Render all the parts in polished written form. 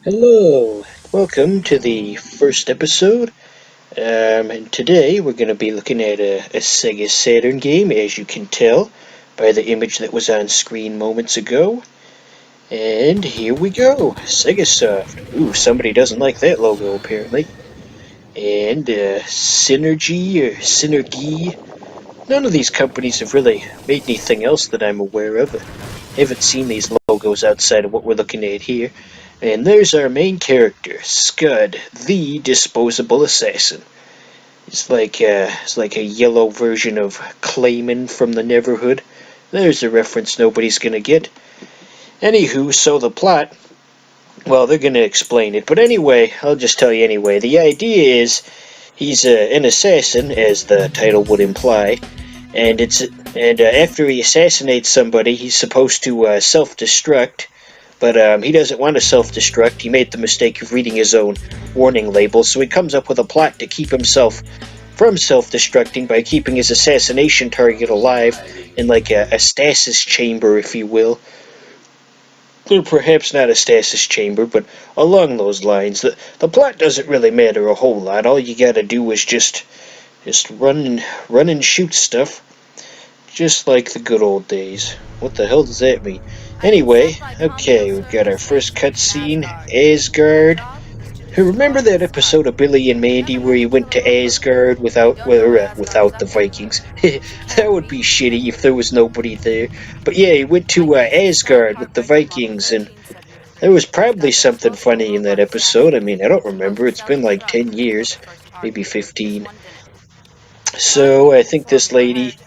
Hello, welcome to the first episode. And today we're going to be looking at a Sega Saturn game, as you can tell by the image that was on screen moments ago. And here we go, Sega Soft. Ooh, somebody doesn't like that logo apparently. And Synergy. None of these companies have really made anything else that I'm aware of. I haven't seen these logos outside of what we're looking at here. And there's our main character, Scud, the disposable assassin. It's like a yellow version of Clayman from the Neverhood. There's a reference nobody's gonna get. Anywho, so the plot, well, they're gonna explain it. But anyway, I'll just tell you anyway. The idea is he's an assassin, as the title would imply, and after he assassinates somebody, he's supposed to self-destruct. But he doesn't want to self-destruct. He made the mistake of reading his own warning label, so he comes up with a plot to keep himself from self-destructing by keeping his assassination target alive in like a stasis chamber, if you will. Or perhaps not a stasis chamber, but along those lines. The plot doesn't really matter a whole lot. All you gotta do is just run and shoot stuff. Just like the good old days. What the hell does that mean? Anyway, okay, we've got our first cutscene, Asgard. Remember that episode of Billy and Mandy where he went to Asgard without the Vikings? That would be shitty if there was nobody there. But yeah, he went to Asgard with the Vikings, and there was probably something funny in that episode. I mean, I don't remember. It's been like 10 years, maybe 15. So I think this lady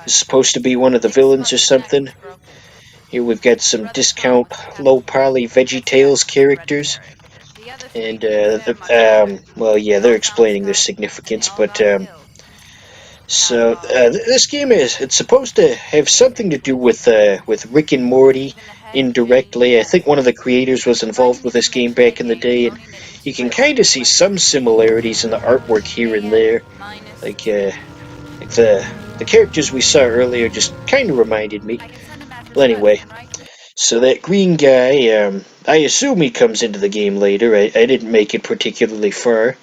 is supposed to be one of the villains or something. Here we've got some discount low poly VeggieTales characters. And, well, yeah, they're explaining their significance, but, this game it's supposed to have something to do with Rick and Morty, indirectly. I think one of the creators was involved with this game back in the day, and you can kind of see some similarities in the artwork here and there. Like the characters we saw earlier just kind of reminded me. Well, anyway, so that green guy, I assume he comes into the game later. I didn't make it particularly far.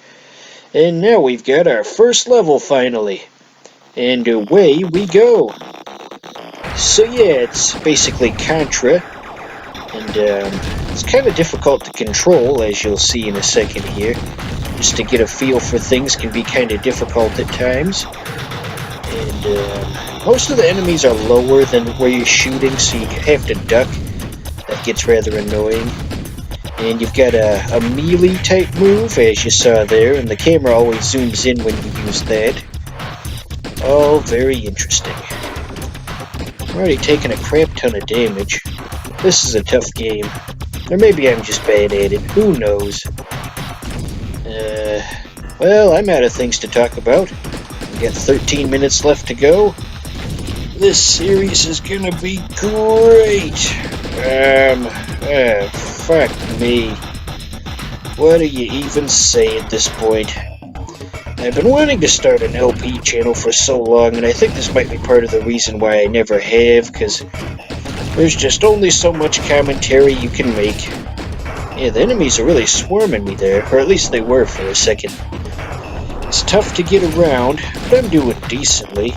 And now we've got our first level finally. And away we go. So yeah, it's basically Contra. And it's kind of difficult to control, as you'll see in a second here. Just to get a feel for things can be kind of difficult at times. And most of the enemies are lower than where you're shooting, so you have to duck. That gets rather annoying. And you've got a melee type move, as you saw there, and the camera always zooms in when you use that. Oh, very interesting. I'm already taking a crap ton of damage. This is a tough game. Or maybe I'm just bad at it. Who knows? Well, I'm out of things to talk about. We've got 13 minutes left to go. This series is gonna be great. Fuck me. What do you even say at this point? I've been wanting to start an LP channel for so long, and I think this might be part of the reason why I never have, because there's just only so much commentary you can make. Yeah, the enemies are really swarming me there, or at least they were for a second. It's tough to get around, but I'm doing decently.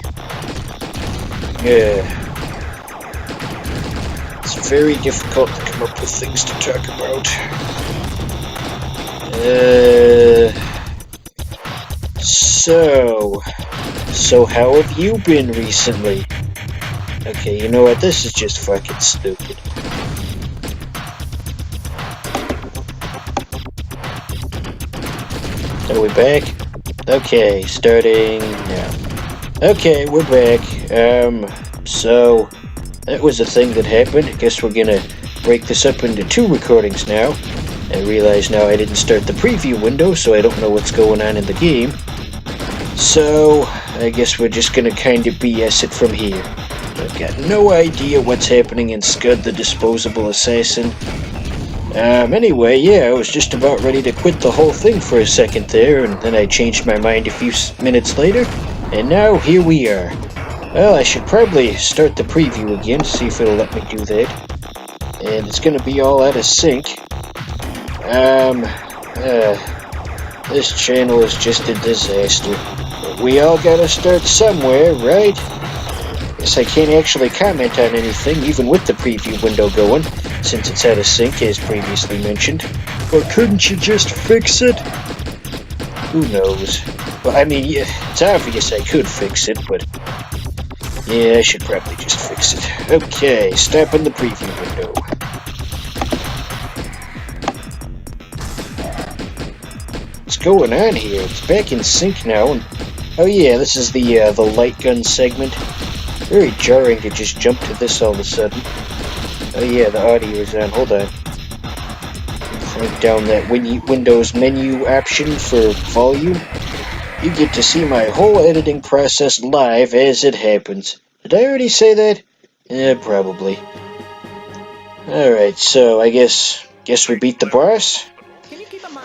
Yeah. It's very difficult to come up with things to talk about. So how have you been recently? Okay, you know what, this is just fucking stupid. Are we back? Okay, starting now. Okay, we're back. So that was a thing that happened. I guess we're gonna break this up into 2 recordings now. I realize now I didn't start the preview window, so I don't know what's going on in the game. So I guess we're just gonna kind of BS it from here. I've got no idea what's happening in Scud the Disposable Assassin. Anyway, yeah, I was just about ready to quit the whole thing for a second there, and then I changed my mind a few minutes later, and now here we are. Well, I should probably start the preview again, see if it'll let me do that. And it's gonna be all out of sync. This channel is just a disaster. But we all gotta start somewhere, right? Guess I can't actually comment on anything, even with the preview window going, since it's out of sync, as previously mentioned. Or couldn't you just fix it? Who knows? Well, I mean, yeah, it's obvious I could fix it, but yeah, I should probably just fix it. Okay, stop in the preview window. What's going on here? It's back in sync now, and oh yeah, this is the light gun segment. Very jarring to just jump to this all of a sudden. Oh yeah, the audio is on. Hold on. Crank down that Windows menu option for volume. You get to see my whole editing process live as it happens. Did I already say that? Yeah, probably. Alright, so I guess we beat the boss.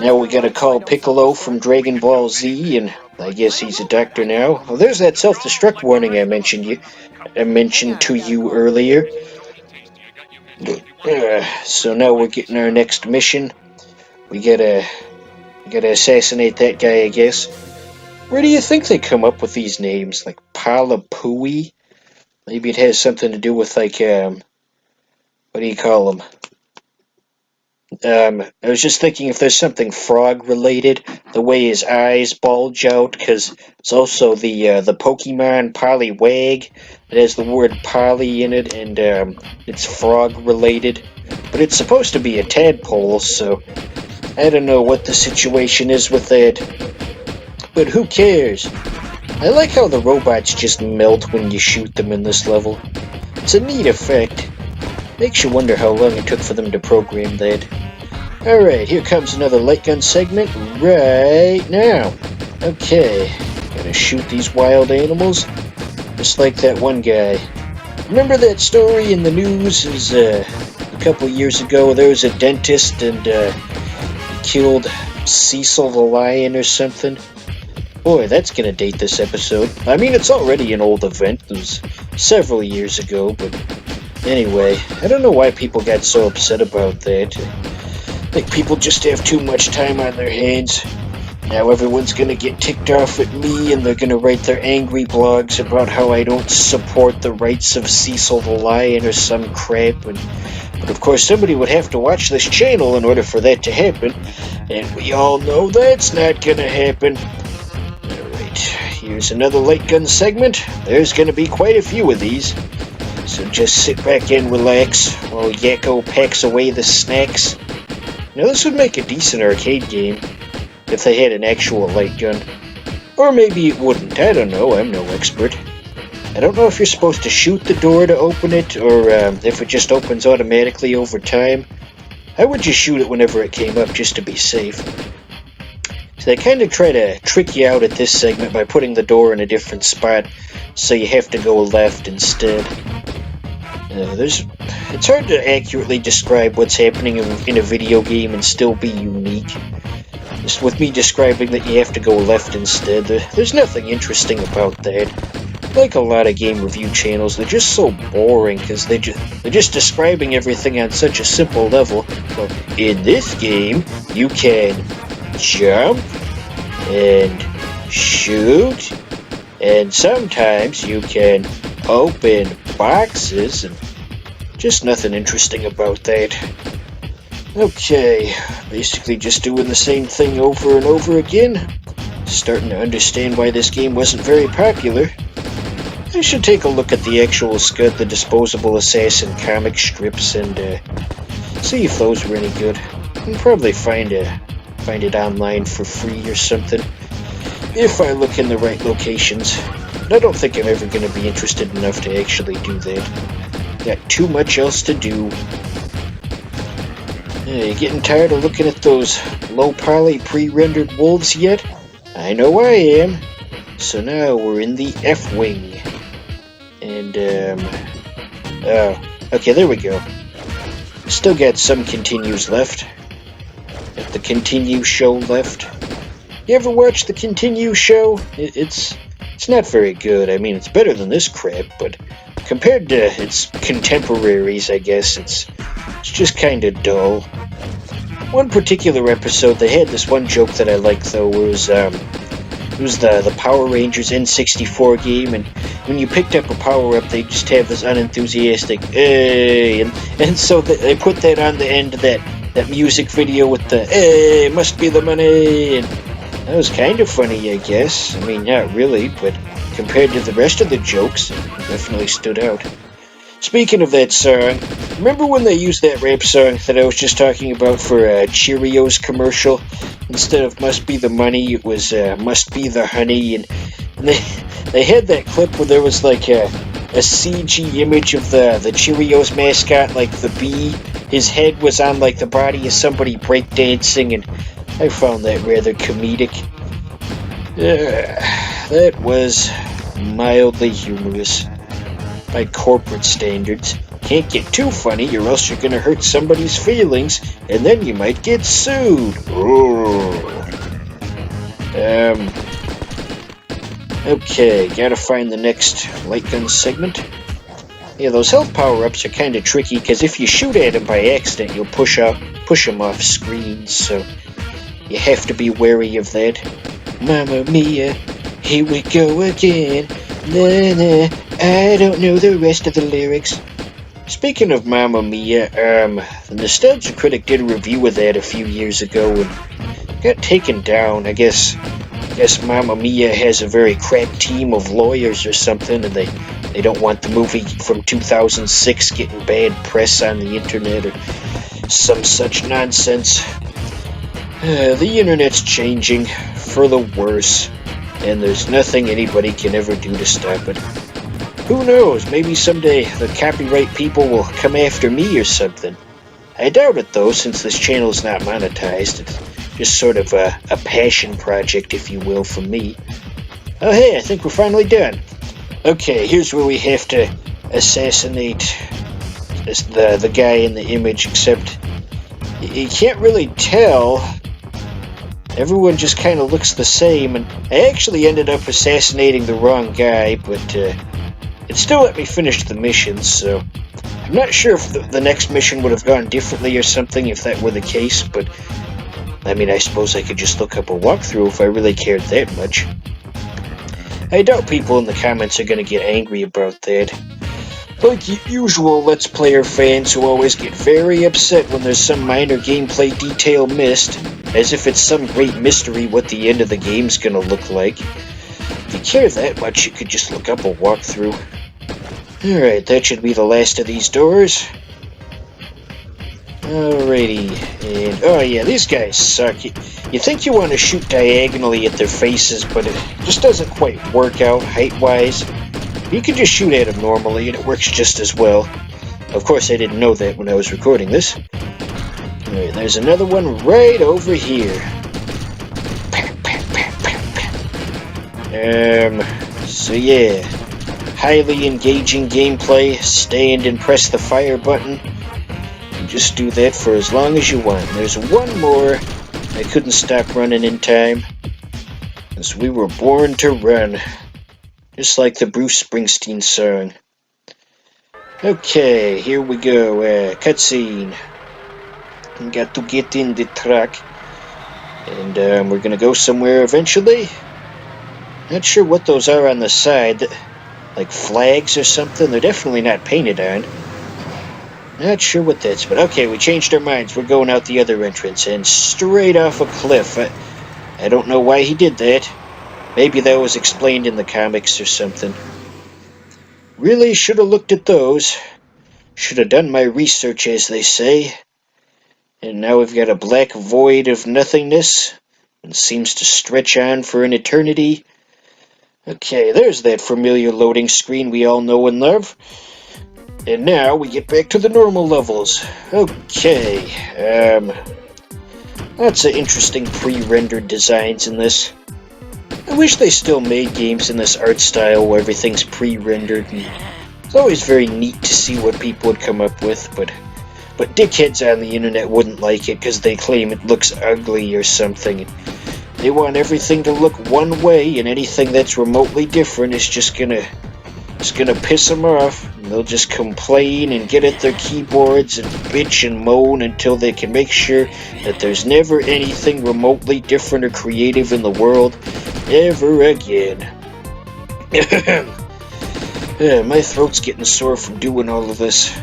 Now we gotta call Piccolo from Dragon Ball Z, and I guess he's a doctor now. Oh, there's that self-destruct warning I mentioned to you earlier. So now we're getting our next mission. We gotta assassinate that guy, I guess. Where do you think they come up with these names? Like Palapui? Maybe it has something to do with like what do you call them? I was just thinking if there's something frog related, the way his eyes bulge out, because it's also the Pokemon Poliwag. It has the word Poly in it, and it's frog related. But it's supposed to be a tadpole, so I don't know what the situation is with that. But who cares? I like how the robots just melt when you shoot them in this level. It's a neat effect. Makes you wonder how long it took for them to program that. Alright, here comes another light gun segment right now. Okay, gotta shoot these wild animals, just like that one guy. Remember that story in the news? Is a couple years ago, there was a dentist and killed Cecil the lion or something. Boy, that's gonna date this episode. I mean, it's already an old event. It was several years ago, but anyway, I don't know why people got so upset about that. I think people just have too much time on their hands. Now everyone's gonna get ticked off at me, and they're gonna write their angry blogs about how I don't support the rights of Cecil the lion or some crap. But of course, somebody would have to watch this channel in order for that to happen, and we all know that's not gonna happen. Here's another light gun segment. There's gonna be quite a few of these. So just sit back and relax while Yakko packs away the snacks. Now this would make a decent arcade game if they had an actual light gun. Or maybe it wouldn't. I don't know. I'm no expert. I don't know if you're supposed to shoot the door to open it, or if it just opens automatically over time. I would just shoot it whenever it came up, just to be safe. So they kind of try to trick you out at this segment by putting the door in a different spot, so you have to go left instead. It's hard to accurately describe what's happening in a video game and still be unique. Just with me describing that you have to go left instead, there's nothing interesting about that. Like a lot of game review channels, they're just so boring because they're just describing everything on such a simple level. Well, in this game, you can jump and shoot, and sometimes you can open boxes, and just nothing interesting about that. Okay, basically just doing the same thing over and over again. Starting to understand why this game wasn't very popular. I should take a look at the actual Scud the Disposable Assassin comic strips and see if those were any good. I'll probably find it online for free or something, if I look in the right locations. But I don't think I'm ever going to be interested enough to actually do that. Got too much else to do. You getting tired of looking at those low-poly pre-rendered wolves yet? I know I am. So now we're in the F-Wing. And, okay, there we go. Still got some continues left. Got the Continue show left. You ever watch the Continue show? It's not very good. I mean, it's better than this crap, but compared to its contemporaries, I guess, it's just kind of dull. One particular episode, they had this one joke that I liked, though, it was the Power Rangers N64 game, and when you picked up a power-up, they just have this unenthusiastic, hey, and so they put that on the end of that music video with the, hey, must be the money, and that was kind of funny, I guess. I mean, not really, but compared to the rest of the jokes, it definitely stood out. Speaking of that song, remember when they used that rap song that I was just talking about for a Cheerios commercial? Instead of must be the money, it was must be the honey, and they had that clip where there was like a CG image of the Cheerios mascot, like the bee. His head was on like the body of somebody breakdancing, and I found that rather comedic. That was mildly humorous. By corporate standards. Can't get too funny or else you're gonna hurt somebody's feelings and then you might get sued. Okay, gotta find the next light gun segment. Yeah, those health power-ups are kinda tricky because if you shoot at them by accident you'll push them off screen, so you have to be wary of that. Mamma mia, here we go again. Nah, nah, I don't know the rest of the lyrics. Speaking of Mamma Mia, the Nostalgia Critic did a review of that a few years ago and got taken down. I guess Mamma Mia has a very crack team of lawyers or something, and they don't want the movie from 2006 getting bad press on the internet or some such nonsense. The internet's changing for the worse, and there's nothing anybody can ever do to stop it. Who knows, maybe someday the copyright people will come after me or something. I doubt it though, since this channel's not monetized. It's just sort of a passion project, if you will, for me. Oh hey, I think we're finally done. Okay, here's where we have to assassinate the guy in the image, except you can't really tell. Everyone just kind of looks the same, and I actually ended up assassinating the wrong guy, but it still let me finish the mission, so I'm not sure if the next mission would have gone differently or something if that were the case, but I mean, I suppose I could just look up a walkthrough if I really cared that much. I doubt people in the comments are going to get angry about that. Like usual Let's Player fans who always get very upset when there's some minor gameplay detail missed, as if it's some great mystery what the end of the game's gonna look like. If you care that much, you could just look up a walkthrough. Alright, that should be the last of these doors. Alrighty, and oh yeah, these guys suck. You think you want to shoot diagonally at their faces, but it just doesn't quite work out height-wise. You can just shoot at them normally, and it works just as well. Of course, I didn't know that when I was recording this. Alright, there's another one right over here. So yeah. Highly engaging gameplay. Stand and press the fire button. And just do that for as long as you want. There's one more. I couldn't stop running in time. As we were born to run. Just like the Bruce Springsteen song. Okay, here we go. Cutscene. Got to get in the truck. And we're gonna go somewhere eventually. Not sure what those are on the side. Like flags or something. They're definitely not painted on. Not sure what that's, but okay, we changed our minds. We're going out the other entrance and straight off a cliff. I don't know why he did that. Maybe that was explained in the comics or something. Really should have looked at those. Should have done my research, as they say. And now we've got a black void of nothingness. And seems to stretch on for an eternity. Okay, there's that familiar loading screen we all know and love. And now we get back to the normal levels. Okay, lots of interesting pre-rendered designs in this. I wish they still made games in this art style where everything's pre-rendered. It's always very neat to see what people would come up with, but dickheads on the internet wouldn't like it because they claim it looks ugly or something. They want everything to look one way, and anything that's remotely different is just gonna piss them off. they'll just complain and get at their keyboards and bitch and moan until they can make sure that there's never anything remotely different or creative in the world ever again. My throat's getting sore from doing all of this.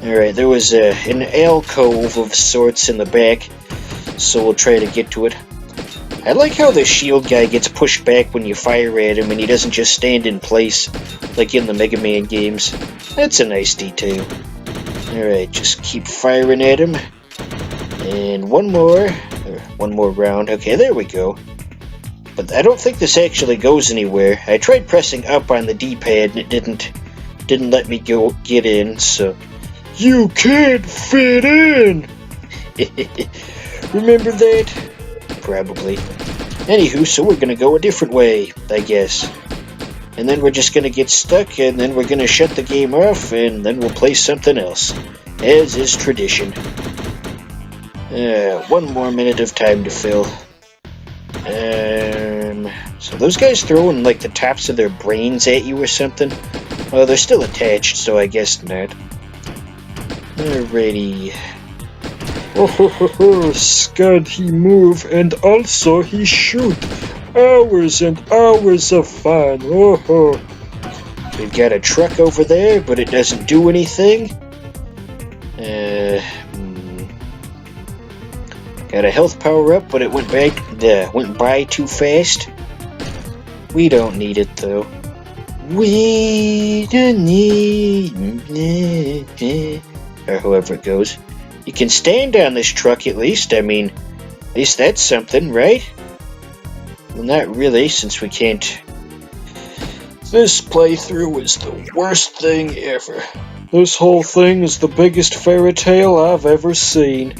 Alright, there was an alcove of sorts in the back, so we'll try to get to it. I like how the shield guy gets pushed back when you fire at him and he doesn't just stand in place, like in the Mega Man games. That's a nice detail. Alright, just keep firing at him. And one more round. Okay, there we go. But I don't think this actually goes anywhere. I tried pressing up on the D-pad and it didn't let me get in, so... You can't fit in! Remember that? Probably. Anywho, so we're gonna go a different way, I guess. And then we're just gonna get stuck, and then we're gonna shut the game off, and then we'll play something else. As is tradition. One more minute of time to fill. So those guys throwing, like, the tops of their brains at you or something? Well, they're still attached, so I guess not. Alrighty. Oh, Scud, he move, and also he shoot. Hours and hours of fun. Oh. We've got a truck over there, but it doesn't do anything. Got a health power up, but it went by too fast. We don't need it though. We don't need it. Or however it goes. You can stand on this truck at least. I mean, at least that's something, right? Well, not really, since we can't. This playthrough is the worst thing ever. This whole thing is the biggest fairy tale I've ever seen.